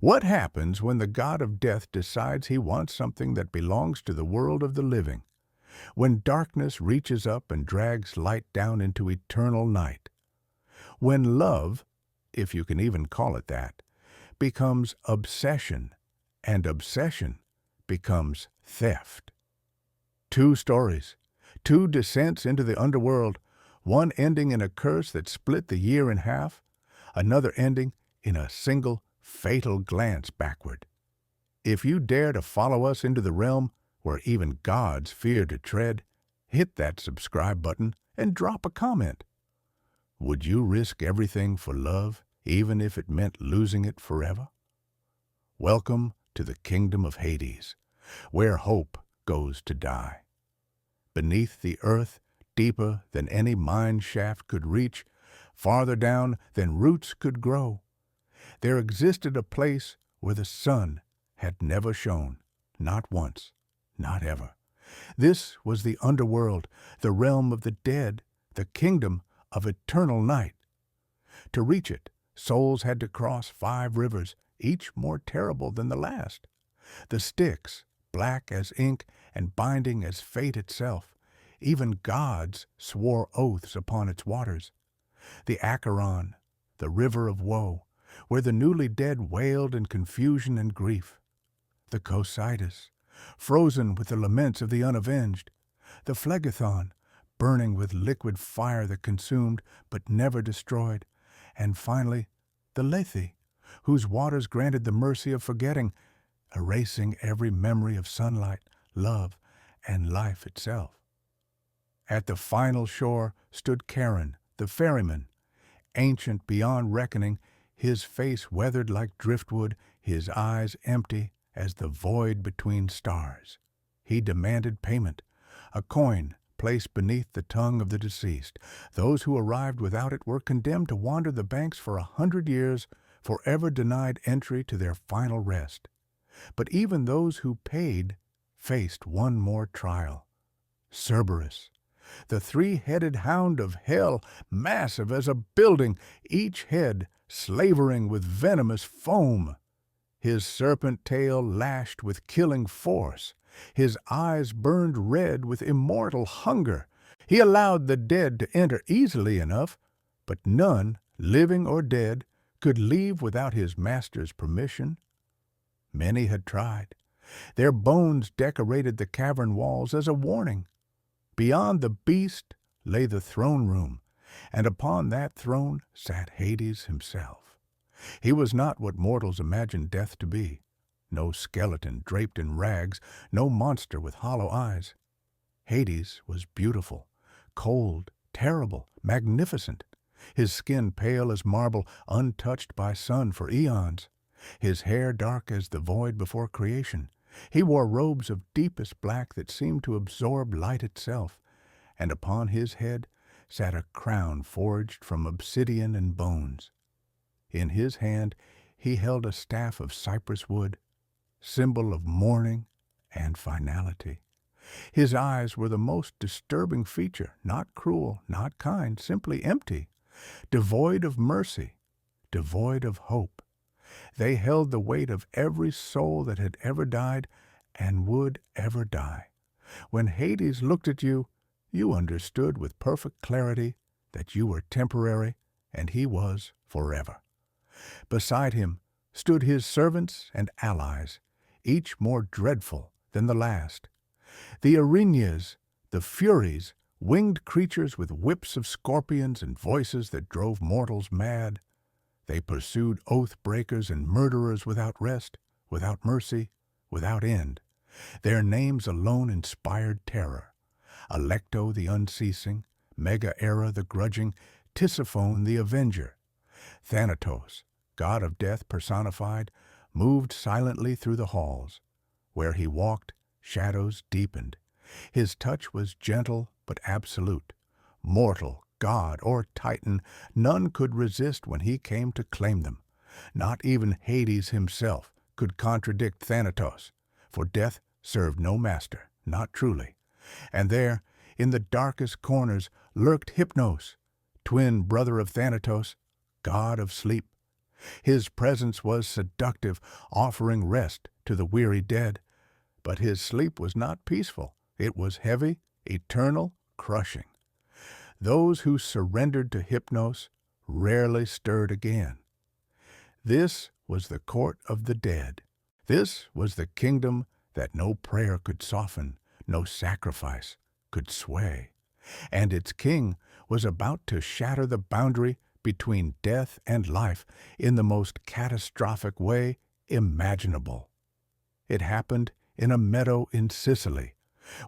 What happens when the god of death decides he wants something that belongs to the world of the living? When darkness reaches up and drags light down into eternal night? When love, if you can even call it that, becomes obsession, and obsession becomes theft? Two stories, two descents into the underworld, one ending in a curse that split the year in half, another ending in a single fatal glance backward. If you dare to follow us into the realm where even gods fear to tread, hit that subscribe button and drop a comment. Would you risk everything for love, even if it meant losing it forever? Welcome to the kingdom of Hades, where hope goes to die. Beneath the earth, deeper than any mine shaft could reach, farther down than roots could grow, there existed a place where the sun had never shone, not once, not ever. This was the underworld, the realm of the dead, the kingdom of eternal night. To reach it, souls had to cross 5 rivers, each more terrible than the last. The Styx, black as ink and binding as fate itself. Even gods swore oaths upon its waters. The Acheron, the river of woe, where the newly dead wailed in confusion and grief. The Cocytus, frozen with the laments of the unavenged. The Phlegethon, burning with liquid fire that consumed but never destroyed. And finally, the Lethe, whose waters granted the mercy of forgetting, erasing every memory of sunlight, love, and life itself. At the final shore stood Charon, the ferryman, ancient beyond reckoning, his face weathered like driftwood, his eyes empty as the void between stars. He demanded payment, a coin placed beneath the tongue of the deceased. Those who arrived without it were condemned to wander the banks for 100 years, forever denied entry to their final rest. But even those who paid faced one more trial. Cerberus, the 3-headed hound of hell, massive as a building, each head slavering with venomous foam. His serpent tail lashed with killing force. His eyes burned red with immortal hunger. He allowed the dead to enter easily enough, but none, living or dead, could leave without his master's permission. Many had tried. Their bones decorated the cavern walls as a warning. Beyond the beast lay the throne room, and upon that throne sat Hades himself. He was not what mortals imagined death to be. No skeleton draped in rags, no monster with hollow eyes. Hades was beautiful, cold, terrible, magnificent. His skin pale as marble, untouched by sun for eons. His hair dark as the void before creation. He wore robes of deepest black that seemed to absorb light itself, and upon his head sat a crown forged from obsidian and bones. In his hand he held a staff of cypress wood, symbol of mourning and finality. His eyes were the most disturbing feature, not cruel, not kind, simply empty, devoid of mercy, devoid of hope. They held the weight of every soul that had ever died and would ever die. When Hades looked at you, you understood with perfect clarity that you were temporary and he was forever. Beside him stood his servants and allies, each more dreadful than the last. The Erinyes, the Furies, winged creatures with whips of scorpions and voices that drove mortals mad. They pursued oath-breakers and murderers without rest, without mercy, without end. Their names alone inspired terror. Alecto the unceasing, Megaera the grudging, Tisiphone the avenger. Thanatos, god of death personified, moved silently through the halls. Where he walked, shadows deepened. His touch was gentle but absolute. Mortal, god, or titan, none could resist when he came to claim them. Not even Hades himself could contradict Thanatos, for death served no master, not truly. And there, in the darkest corners, lurked Hypnos, twin brother of Thanatos, god of sleep. His presence was seductive, offering rest to the weary dead. But his sleep was not peaceful. It was heavy, eternal, crushing. Those who surrendered to Hypnos rarely stirred again. This was the court of the dead. This was the kingdom that no prayer could soften, no sacrifice could sway. And its king was about to shatter the boundary between death and life in the most catastrophic way imaginable. It happened in a meadow in Sicily,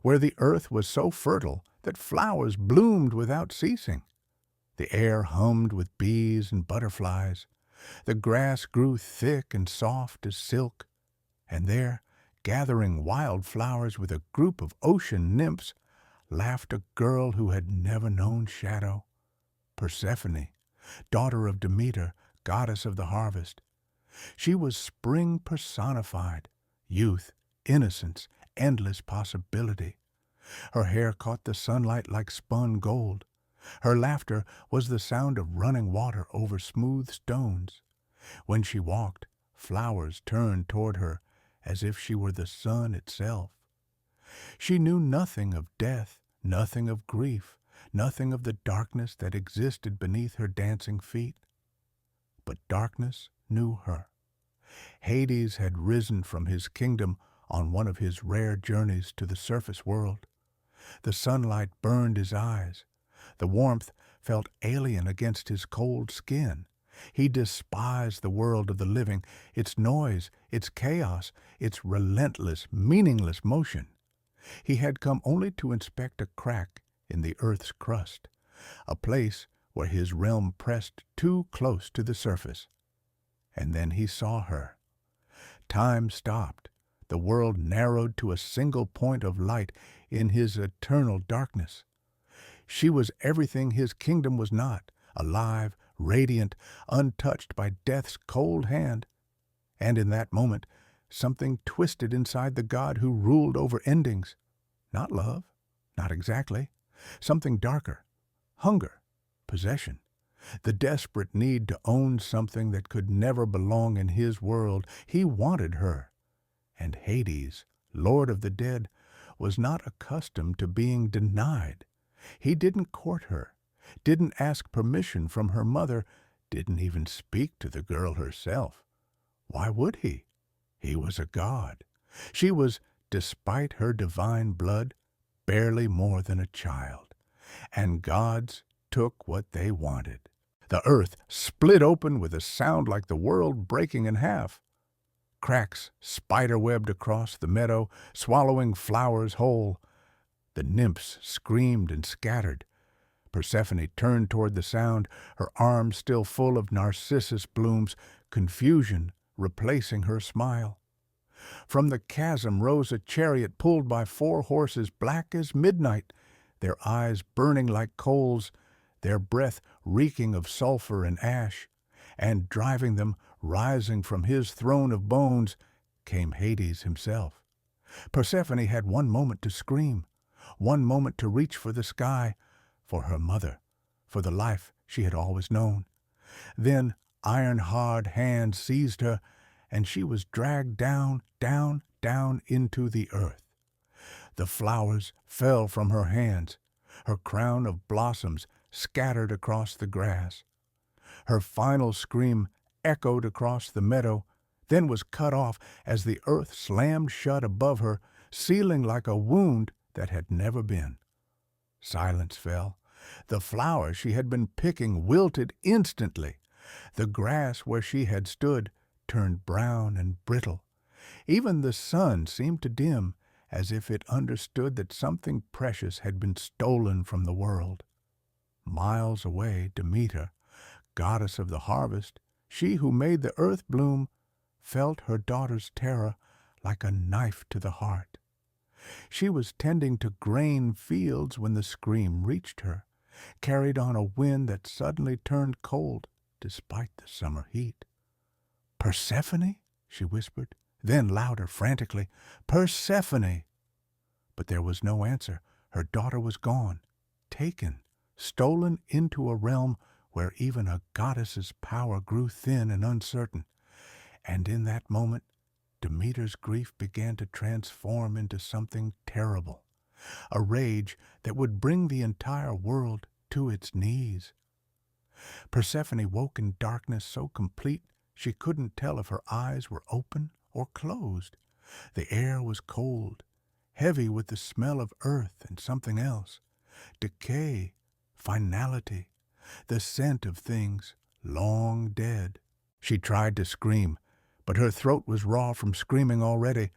where the earth was so fertile that flowers bloomed without ceasing. The air hummed with bees and butterflies. The grass grew thick and soft as silk. And there, gathering wild flowers with a group of ocean nymphs, laughed a girl who had never known shadow, Persephone, daughter of Demeter, goddess of the harvest. She was spring personified, youth, innocence, endless possibility. Her hair caught the sunlight like spun gold. Her laughter was the sound of running water over smooth stones. When she walked, flowers turned toward her as if she were the sun itself. She knew nothing of death, nothing of grief, nothing of the darkness that existed beneath her dancing feet. But darkness knew her. Hades had risen from his kingdom on one of his rare journeys to the surface world. The sunlight burned his eyes. The warmth felt alien against his cold skin. He despised the world of the living, its noise, its chaos, its relentless, meaningless motion. He had come only to inspect a crack in the earth's crust, a place where his realm pressed too close to the surface. And then he saw her. Time stopped. The world narrowed to a single point of light in his eternal darkness. She was everything his kingdom was not, alive, radiant, untouched by death's cold hand. And in that moment, something twisted inside the god who ruled over endings. Not love, not exactly. Something darker. Hunger, possession. The desperate need to own something that could never belong in his world. He wanted her. And Hades, lord of the dead, was not accustomed to being denied. He didn't court her, didn't ask permission from her mother, didn't even speak to the girl herself. Why would he? He was a god. She was, despite her divine blood, barely more than a child. And gods took what they wanted. The earth split open with a sound like the world breaking in half. Cracks spider-webbed across the meadow, swallowing flowers whole. The nymphs screamed and scattered. Persephone turned toward the sound, her arms still full of narcissus blooms, confusion replacing her smile. From the chasm rose a chariot pulled by 4 horses black as midnight, their eyes burning like coals, their breath reeking of sulfur and ash. And driving them, rising from his throne of bones, came Hades himself. Persephone had one moment to scream, one moment to reach for the sky, for her mother, for the life she had always known. Then iron-hard hands seized her, and she was dragged down, down, down into the earth. The flowers fell from her hands. Her crown of blossoms scattered across the grass. Her final scream echoed across the meadow, then was cut off as the earth slammed shut above her, sealing like a wound that had never been. Silence fell. The flower she had been picking wilted instantly. The grass where she had stood turned brown and brittle. Even the sun seemed to dim, as if it understood that something precious had been stolen from the world. Miles away, Demeter, goddess of the harvest, she who made the earth bloom, felt her daughter's terror like a knife to the heart. She was tending to grain fields when the scream reached her, carried on a wind that suddenly turned cold despite the summer heat. "Persephone?" she whispered, then louder, frantically, "Persephone!" But there was no answer. Her daughter was gone, taken, stolen into a realm where even a goddess's power grew thin and uncertain. And in that moment, Demeter's grief began to transform into something terrible, a rage that would bring the entire world to its knees. Persephone woke in darkness so complete she couldn't tell if her eyes were open or closed. The air was cold, heavy with the smell of earth and something else, decay, finality, the scent of things long dead. She tried to scream, but her throat was raw from screaming already.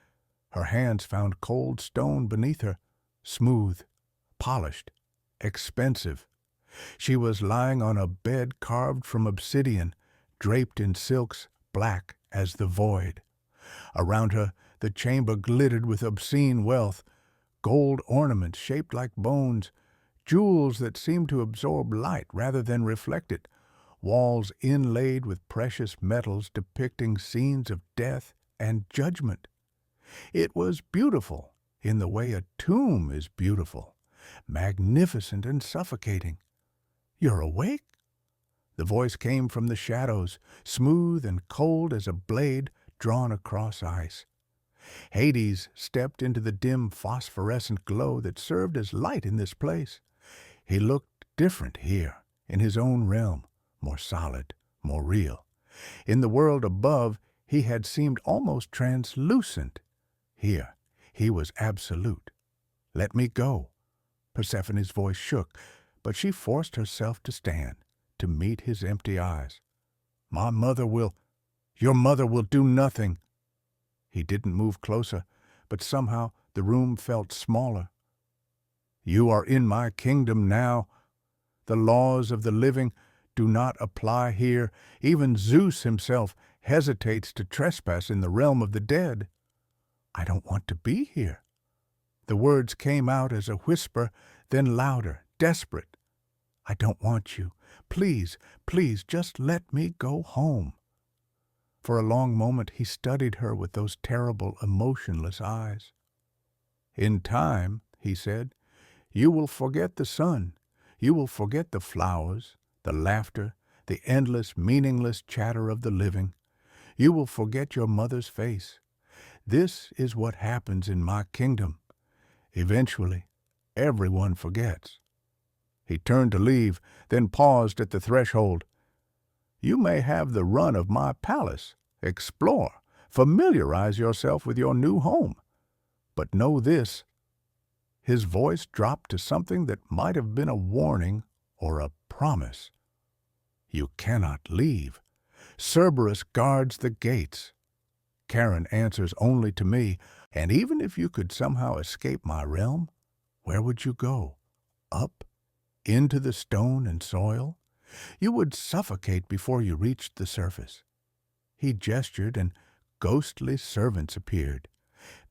Her hands found cold stone beneath her, smooth, polished, expensive. She was lying on a bed carved from obsidian, draped in silks black as the void. Around her, the chamber glittered with obscene wealth, gold ornaments shaped like bones, jewels that seemed to absorb light rather than reflect it, walls inlaid with precious metals depicting scenes of death and judgment. It was beautiful in the way a tomb is beautiful, magnificent and suffocating. "You're awake?" The voice came from the shadows, smooth and cold as a blade drawn across ice. Hades stepped into the dim phosphorescent glow that served as light in this place. He looked different here, in his own realm, more solid, more real. In the world above, he had seemed almost translucent. Here, he was absolute. "Let me go." Persephone's voice shook, but she forced herself to stand, to meet his empty eyes. Your mother will do nothing." He didn't move closer, but somehow the room felt smaller. "You are in my kingdom now. The laws of the living do not apply here. Even Zeus himself hesitates to trespass in the realm of the dead." "I don't want to be here." The words came out as a whisper, then louder, desperate. "I don't want you. Please, please, just let me go home." For a long moment he studied her with those terrible, emotionless eyes. "In time," he said, "you will forget the sun. You will forget the flowers, the laughter, the endless, meaningless chatter of the living. You will forget your mother's face. This is what happens in my kingdom. Eventually, everyone forgets." He turned to leave, then paused at the threshold. "You may have the run of my palace. Explore. Familiarize yourself with your new home. But know this." His voice dropped to something that might have been a warning or a promise. "You cannot leave. Cerberus guards the gates. Charon answers only to me, and even if you could somehow escape my realm, where would you go? Up? Into the stone and soil? You would suffocate before you reached the surface." He gestured, and ghostly servants appeared,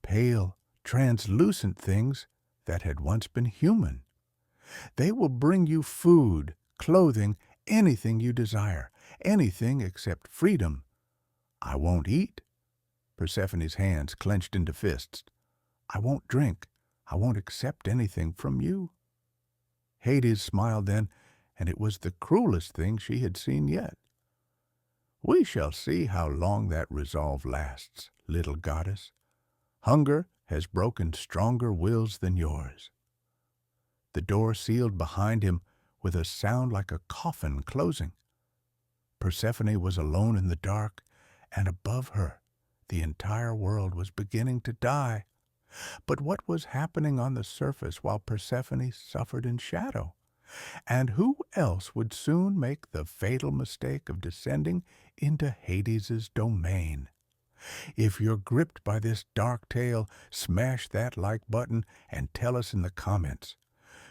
pale, translucent things that had once been human. "They will bring you food, clothing, anything you desire, anything except freedom." "I won't eat." Persephone's hands clenched into fists. "I won't drink. I won't accept anything from you." Hades smiled then, and it was the cruelest thing she had seen yet. "We shall see how long that resolve lasts, little goddess. Hunger has broken stronger wills than yours." The door sealed behind him with a sound like a coffin closing. Persephone was alone in the dark, and above her, the entire world was beginning to die. But what was happening on the surface while Persephone suffered in shadow? And who else would soon make the fatal mistake of descending into Hades's domain? If you're gripped by this dark tale, smash that like button and tell us in the comments.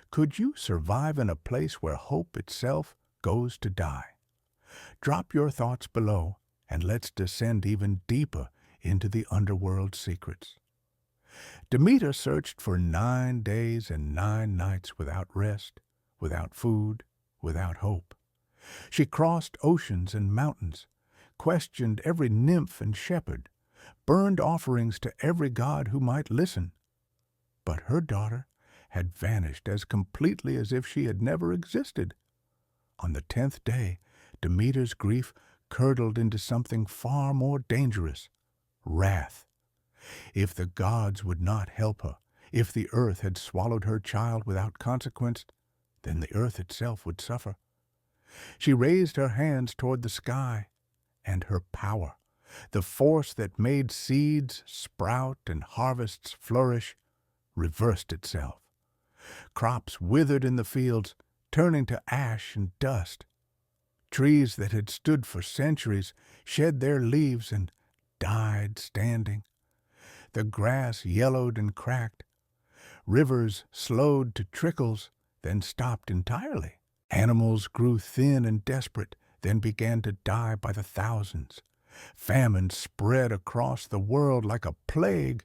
Could you survive in a place where hope itself goes to die? Drop your thoughts below, and let's descend even deeper into the underworld secrets. Demeter searched for 9 days and 9 nights without rest, without food, without hope. She crossed oceans and mountains, questioned every nymph and shepherd, burned offerings to every god who might listen. But her daughter had vanished as completely as if she had never existed. On the 10th day, Demeter's grief curdled into something far more dangerous, wrath. If the gods would not help her, if the earth had swallowed her child without consequence, then the earth itself would suffer. She raised her hands toward the sky, and her power, the force that made seeds sprout and harvests flourish, reversed itself. Crops withered in the fields, turning to ash and dust. Trees that had stood for centuries shed their leaves and died standing. The grass yellowed and cracked. Rivers slowed to trickles, then stopped entirely. Animals grew thin and desperate, then began to die by the thousands. Famine spread across the world like a plague.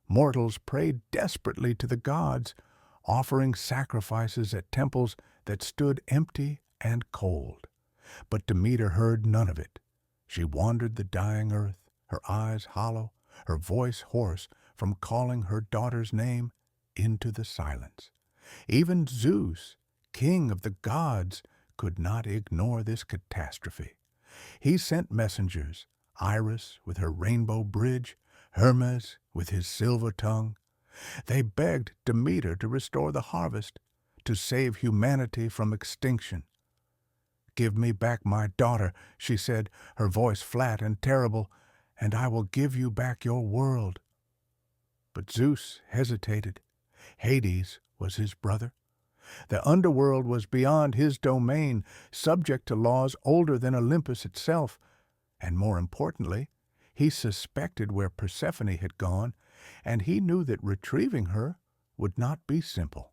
Mortals prayed desperately to the gods, offering sacrifices at temples that stood empty and cold. But Demeter heard none of it. She wandered the dying earth, her eyes hollow, her voice hoarse from calling her daughter's name into the silence. Even Zeus, king of the gods, could not ignore this catastrophe. He sent messengers, Iris with her rainbow bridge, Hermes with his silver tongue. They begged Demeter to restore the harvest, to save humanity from extinction. "Give me back my daughter," she said, her voice flat and terrible, "and I will give you back your world." But Zeus hesitated. Hades was his brother. The underworld was beyond his domain, subject to laws older than Olympus itself, and more importantly, he suspected where Persephone had gone, and he knew that retrieving her would not be simple.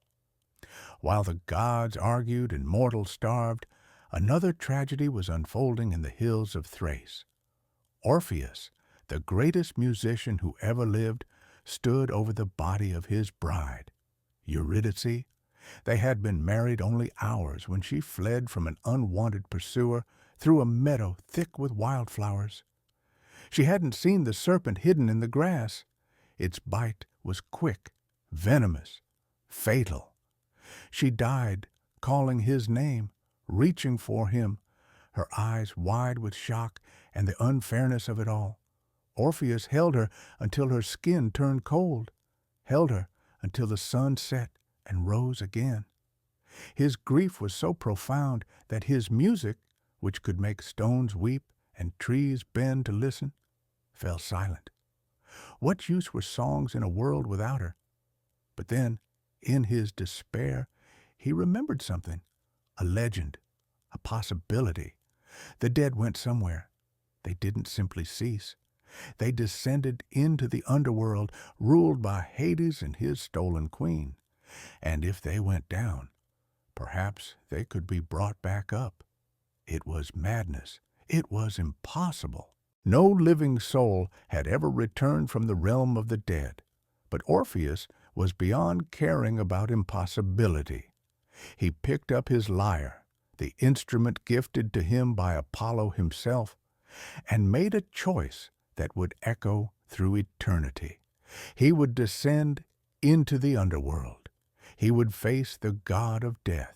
While the gods argued and mortals starved, another tragedy was unfolding in the hills of Thrace. Orpheus, the greatest musician who ever lived, stood over the body of his bride, Eurydice. They had been married only hours when she fled from an unwanted pursuer through a meadow thick with wildflowers. She hadn't seen the serpent hidden in the grass. Its bite was quick, venomous, fatal. She died, calling his name, reaching for him, her eyes wide with shock and the unfairness of it all. Orpheus held her until her skin turned cold, held her until the sun set and rose again. His grief was so profound that his music, which could make stones weep and trees bend to listen, fell silent. What use were songs in a world without her? But then, in his despair, he remembered something, a legend, a possibility. The dead went somewhere. They didn't simply cease. They descended into the underworld, ruled by Hades and his stolen queen. And if they went down, perhaps they could be brought back up. It was madness. It was impossible. No living soul had ever returned from the realm of the dead, but Orpheus was beyond caring about impossibility. He picked up his lyre, the instrument gifted to him by Apollo himself, and made a choice that would echo through eternity. He would descend into the underworld. He would face the god of death,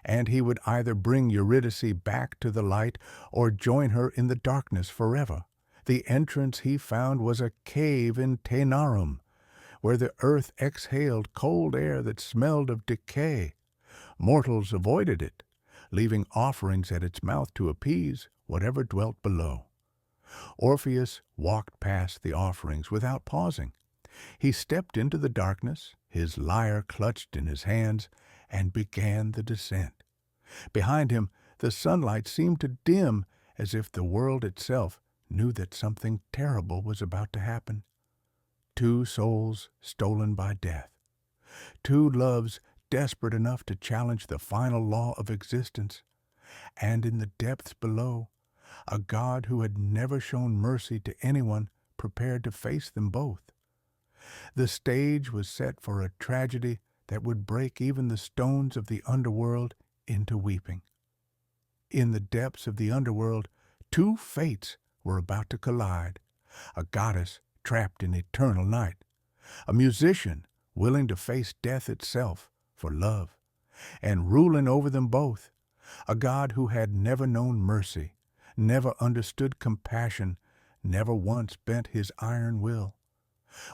and he would either bring Eurydice back to the light or join her in the darkness forever. The entrance he found was a cave in Taenarum, where the earth exhaled cold air that smelled of decay. Mortals avoided it, leaving offerings at its mouth to appease whatever dwelt below. Orpheus walked past the offerings without pausing. He stepped into the darkness, his lyre clutched in his hands, and began the descent. Behind him, the sunlight seemed to dim, as if the world itself knew that something terrible was about to happen. Two souls stolen by death. Two loves desperate enough to challenge the final law of existence. And in the depths below, a god who had never shown mercy to anyone prepared to face them both. The stage was set for a tragedy that would break even the stones of the underworld into weeping. In the depths of the underworld, two fates were about to collide, a goddess trapped in eternal night, a musician willing to face death itself for love, and ruling over them both, a God who had never known mercy, never understood compassion, never once bent his iron will.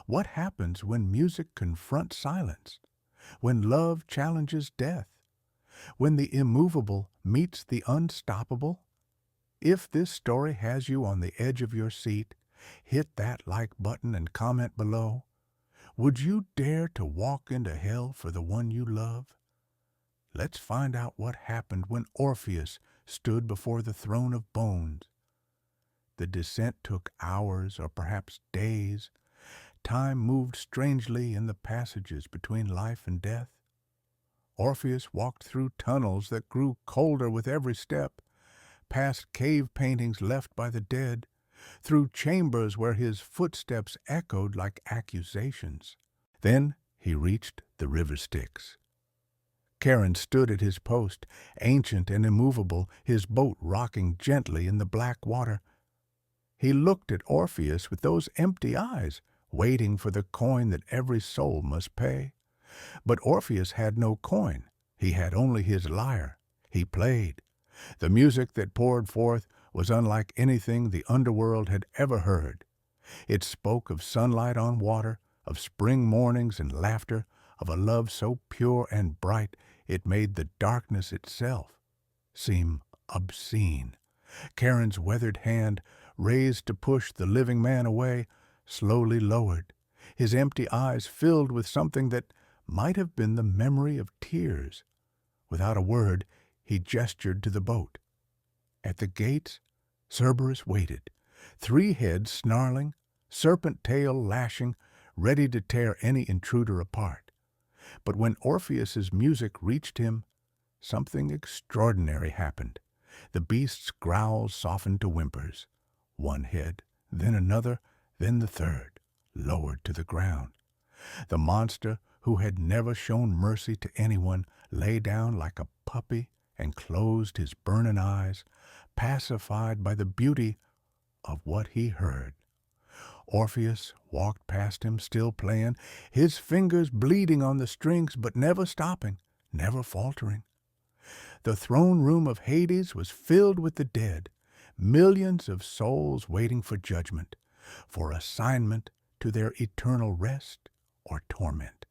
What happens when music confronts silence? When love challenges death? When the immovable meets the unstoppable? If this story has you on the edge of your seat, hit that like button and comment below. Would you dare to walk into hell for the one you love? Let's find out what happened when Orpheus stood before the throne of bones. The descent took hours or perhaps days. Time moved strangely in the passages between life and death. Orpheus walked through tunnels that grew colder with every step, past cave paintings left by the dead, through chambers where his footsteps echoed like accusations. Then he reached the river Styx. Charon stood at his post, ancient and immovable, his boat rocking gently in the black water. He looked at Orpheus with those empty eyes, waiting for the coin that every soul must pay. But Orpheus had no coin. He had only his lyre. He played. The music that poured forth was unlike anything the underworld had ever heard. It spoke of sunlight on water, of spring mornings and laughter, of a love so pure and bright it made the darkness itself seem obscene. Charon's weathered hand, raised to push the living man away, slowly lowered, his empty eyes filled with something that might have been the memory of tears. Without a word, he gestured to the boat. At the gates, Cerberus waited, 3 heads snarling, serpent tail lashing, ready to tear any intruder apart. But when Orpheus's music reached him, something extraordinary happened. The beast's growls softened to whimpers. One head, then another, then the third, lowered to the ground. The monster, who had never shown mercy to anyone, lay down like a puppy and closed his burning eyes, pacified by the beauty of what he heard. Orpheus walked past him, still playing, his fingers bleeding on the strings, but never stopping, never faltering. The throne room of Hades was filled with the dead, millions of souls waiting for judgment, for assignment to their eternal rest or torment.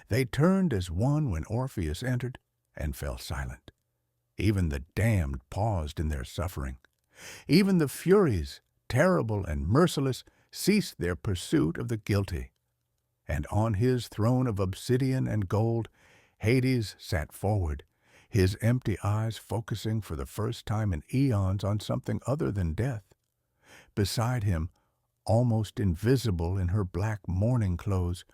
They turned as one when Orpheus entered and fell silent. Even the damned paused in their suffering. Even the Furies, terrible and merciless, ceased their pursuit of the guilty. And on his throne of obsidian and gold, Hades sat forward, his empty eyes focusing for the first time in eons on something other than death. Beside him, almost invisible in her black mourning clothes,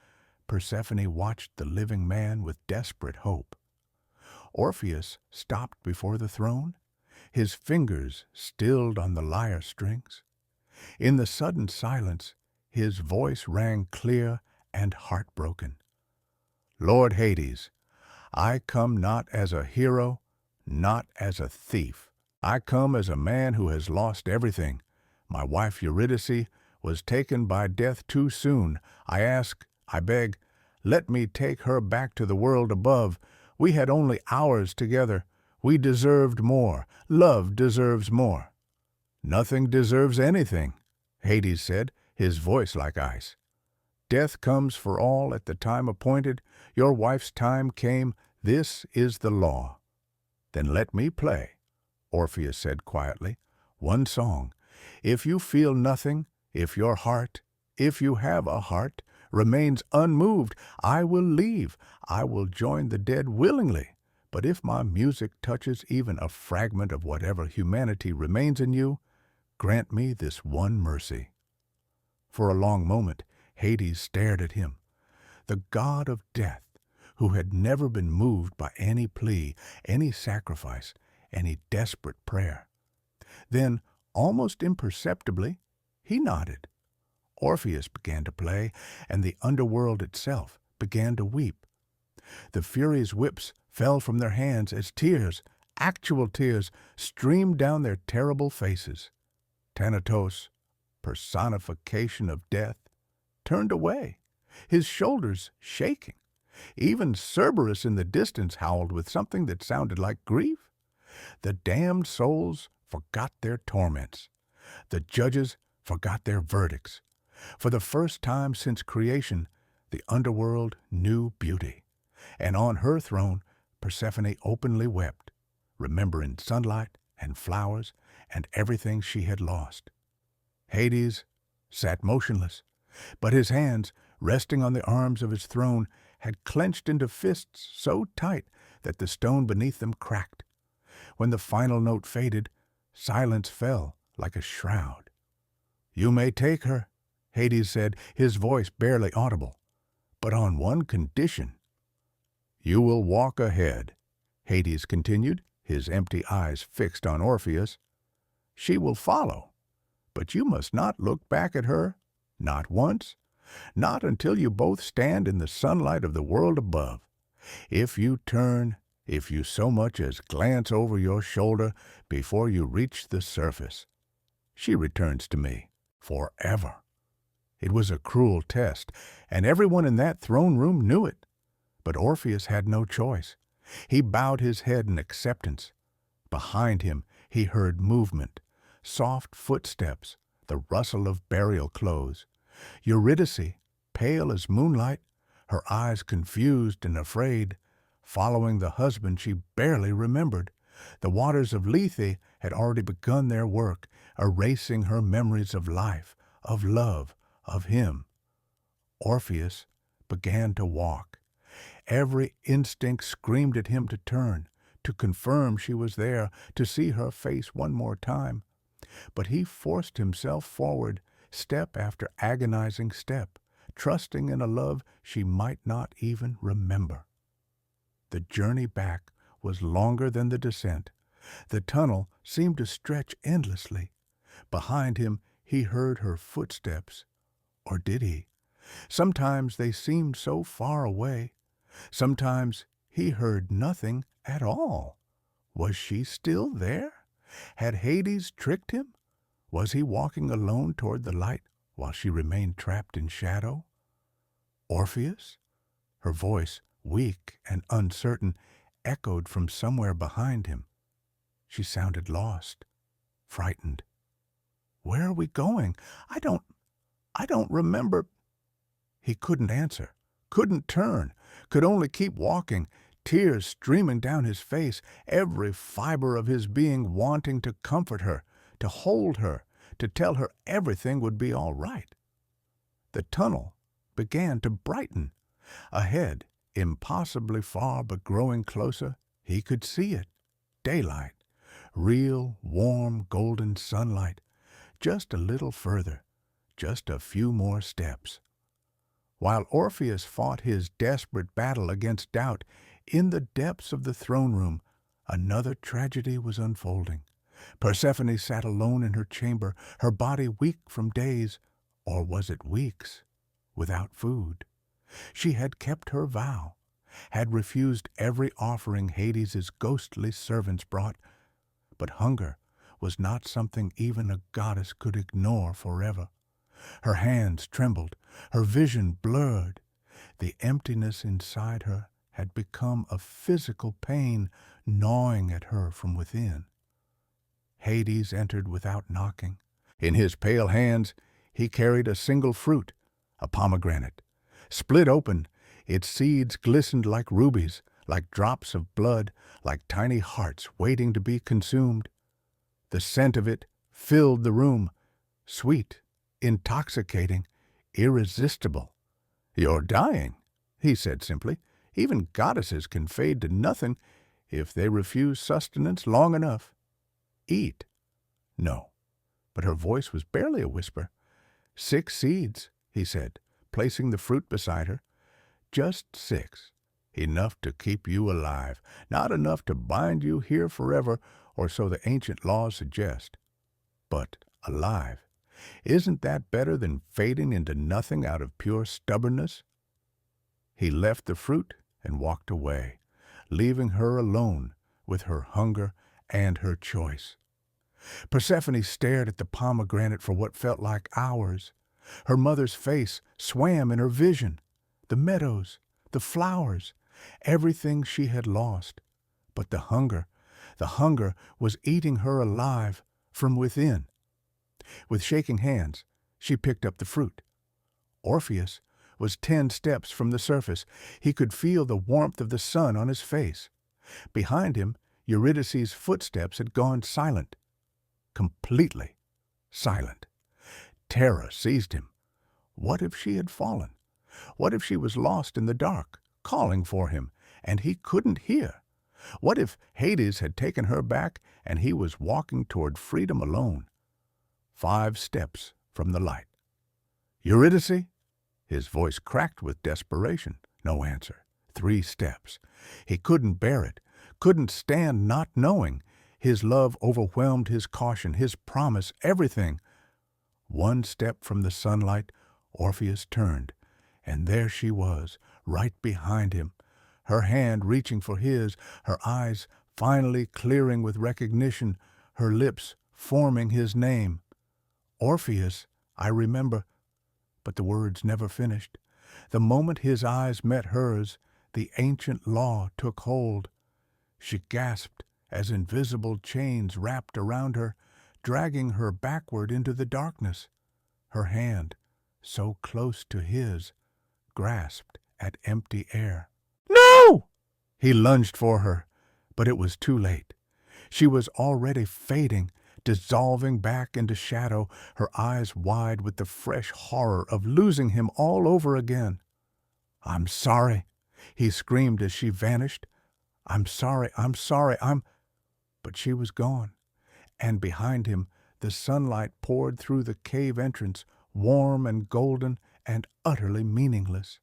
Persephone watched the living man with desperate hope. Orpheus stopped before the throne, his fingers stilled on the lyre strings. In the sudden silence, his voice rang clear and heartbroken. Lord Hades, I come not as a hero, not as a thief. I come as a man who has lost everything. My wife Eurydice was taken by death too soon. I ask, I beg, let me take her back to the world above. We had only hours together. We deserved more. Love deserves more. Nothing deserves anything, Hades said, his voice like ice. Death comes for all at the time appointed. Your wife's time came. This is the law. Then let me play, Orpheus said quietly. One song. If you feel nothing, if your heart, if you have a heart, remains unmoved, I will leave. I will join the dead willingly. But if my music touches even a fragment of whatever humanity remains in you, grant me this one mercy. For a long moment, Hades stared at him. The god of death, who had never been moved by any plea, any sacrifice, any desperate prayer. Then, almost imperceptibly, he nodded. Orpheus began to play, and the underworld itself began to weep. The Furies' whips fell from their hands as tears, actual tears, streamed down their terrible faces. Thanatos, personification of death, turned away, his shoulders shaking. Even Cerberus in the distance howled with something that sounded like grief. The damned souls forgot their torments. The judges forgot their verdicts. For the first time since creation, the underworld knew beauty. And on her throne, Persephone openly wept, remembering sunlight and flowers and everything she had lost. Hades sat motionless, but his hands, resting on the arms of his throne, had clenched into fists so tight that the stone beneath them cracked. When the final note faded, silence fell like a shroud. "You may take her," Hades said, his voice barely audible, "but on one condition." "You will walk ahead," Hades continued, his empty eyes fixed on Orpheus. "She will follow, but you must not look back at her, not once, not until you both stand in the sunlight of the world above. If you turn, if you so much as glance over your shoulder before you reach the surface, she returns to me forever." It was a cruel test, and everyone in that throne room knew it. But Orpheus had no choice. He bowed his head in acceptance. Behind him he heard movement, soft footsteps, the rustle of burial clothes. Eurydice, pale as moonlight, her eyes confused and afraid, following the husband she barely remembered. The waters of Lethe had already begun their work, erasing her memories of life, of love, of him. Orpheus began to walk. Every instinct screamed at him to turn, to confirm she was there, to see her face one more time. But he forced himself forward, step after agonizing step, trusting in a love she might not even remember. The journey back was longer than the descent. The tunnel seemed to stretch endlessly. Behind him he heard her footsteps. Or did he? Sometimes they seemed so far away. Sometimes he heard nothing at all. Was she still there? Had Hades tricked him? Was he walking alone toward the light while she remained trapped in shadow? Orpheus? Her voice, weak and uncertain, echoed from somewhere behind him. She sounded lost, frightened. "Where are we going? I don't remember." He couldn't answer, couldn't turn, could only keep walking, tears streaming down his face, every fiber of his being wanting to comfort her, to hold her, to tell her everything would be all right. The tunnel began to brighten. Ahead, impossibly far but growing closer, he could see it. Daylight, real, warm, golden sunlight. Just a little further, just a few more steps. While Orpheus fought his desperate battle against doubt, in the depths of the throne room, another tragedy was unfolding. Persephone sat alone in her chamber, her body weak from days, or was it weeks, without food. She had kept her vow, had refused every offering Hades' ghostly servants brought, but hunger was not something even a goddess could ignore forever. Her hands trembled, her vision blurred. The emptiness inside her had become a physical pain gnawing at her from within. Hades entered without knocking. In his pale hands he carried a single fruit, a pomegranate. Split open, its seeds glistened like rubies, like drops of blood, like tiny hearts waiting to be consumed. The scent of it filled the room, sweet, intoxicating, irresistible. "You're dying," he said simply. "Even goddesses can fade to nothing if they refuse sustenance long enough. Eat." "No." But her voice was barely a whisper. "6 seeds," he said, placing the fruit beside her. "Just 6. Enough to keep you alive, not enough to bind you here forever, or so the ancient laws suggest. But alive. Isn't that better than fading into nothing out of pure stubbornness?" He left the fruit and walked away, leaving her alone with her hunger and her choice. Persephone stared at the pomegranate for what felt like hours. Her mother's face swam in her vision. The meadows, the flowers, everything she had lost. But the hunger, The hunger was eating her alive from within. With shaking hands, she picked up the fruit. Orpheus was 10 steps from the surface. He could feel the warmth of the sun on his face. Behind him, Eurydice's footsteps had gone silent. Completely silent. Terror seized him. What if she had fallen? What if she was lost in the dark, calling for him, and he couldn't hear? What if Hades had taken her back and he was walking toward freedom alone? 5 steps from the light. Eurydice? His voice cracked with desperation. No answer. 3 steps. He couldn't bear it, couldn't stand not knowing. His love overwhelmed his caution, his promise, everything. 1 step from the sunlight, Orpheus turned, and there she was, right behind him, her hand reaching for his, her eyes finally clearing with recognition, her lips forming his name. Orpheus, I remember. But the words never finished. The moment his eyes met hers, the ancient law took hold. She gasped as invisible chains wrapped around her, dragging her backward into the darkness. Her hand, so close to his, grasped at empty air. No! He lunged for her, but it was too late. She was already fading, dissolving back into shadow, her eyes wide with the fresh horror of losing him all over again. I'm sorry, he screamed as she vanished. I'm sorry. But she was gone, and behind him the sunlight poured through the cave entrance, warm and golden and utterly meaningless.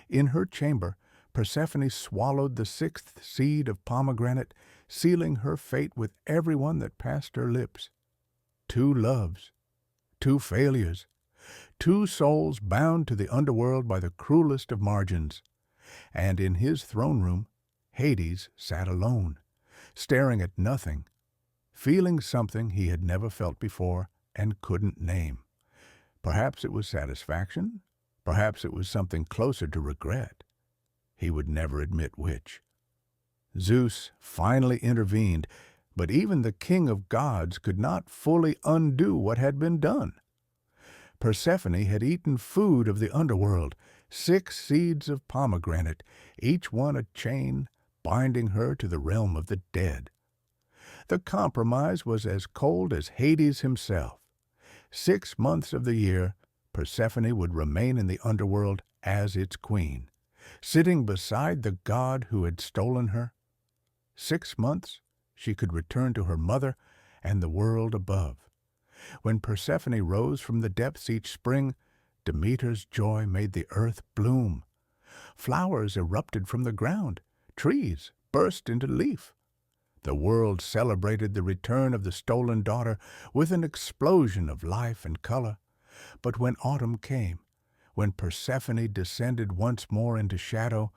In her chamber, Persephone swallowed the 6th seed of pomegranate, sealing her fate with everyone that passed her lips. 2 loves, 2 failures, 2 souls bound to the underworld by the cruelest of margins. And in his throne room, Hades sat alone, staring at nothing, feeling something he had never felt before and couldn't name. Perhaps it was satisfaction, perhaps it was something closer to regret. He would never admit which. Zeus finally intervened, but even the king of gods could not fully undo what had been done. Persephone had eaten food of the underworld, 6 seeds of pomegranate, each one a chain binding her to the realm of the dead. The compromise was as cold as Hades himself. 6 months of the year, Persephone would remain in the underworld as its queen, sitting beside the god who had stolen her. 6 months, she could return to her mother and the world above. When Persephone rose from the depths each spring, Demeter's joy made the earth bloom. Flowers erupted from the ground, trees burst into leaf. The world celebrated the return of the stolen daughter with an explosion of life and color. But when autumn came, when Persephone descended once more into shadow,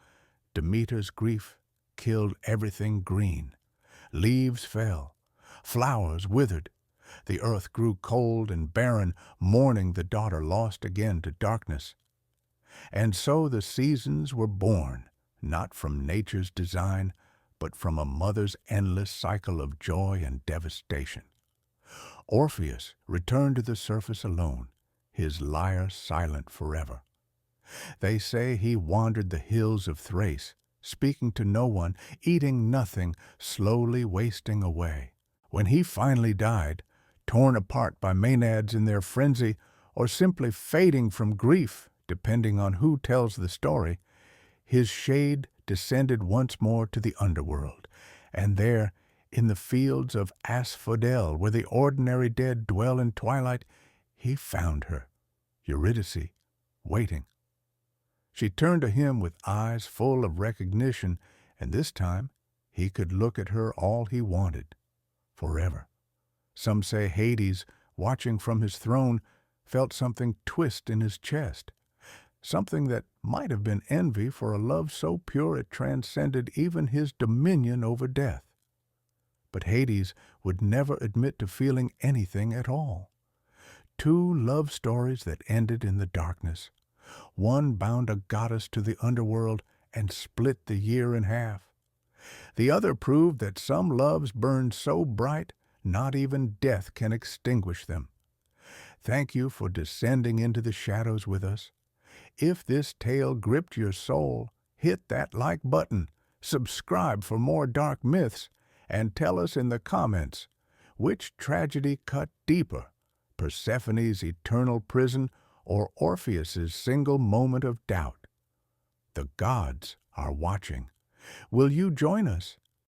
Demeter's grief killed everything green. Leaves fell, flowers withered. The earth grew cold and barren, mourning the daughter lost again to darkness. And so the seasons were born, not from nature's design, but from a mother's endless cycle of joy and devastation. Orpheus returned to the surface alone, his lyre silent forever. They say he wandered the hills of Thrace, speaking to no one, eating nothing, slowly wasting away. When he finally died, torn apart by Maenads in their frenzy, or simply fading from grief, depending on who tells the story, his shade descended once more to the underworld, and there, in the fields of Asphodel, where the ordinary dead dwell in twilight, he found her, Eurydice, waiting. She turned to him with eyes full of recognition, and this time he could look at her all he wanted, forever. Some say Hades, watching from his throne, felt something twist in his chest, something that might have been envy for a love so pure it transcended even his dominion over death. But Hades would never admit to feeling anything at all. 2 love stories that ended in the darkness. One bound a goddess to the underworld and split the year in half. The other proved that some loves burn so bright, not even death can extinguish them. Thank you for descending into the shadows with us. If this tale gripped your soul, hit that like button, subscribe for more dark myths, and tell us in the comments which tragedy cut deeper, Persephone's eternal prison or Orpheus's single moment of doubt. The gods are watching. Will you join us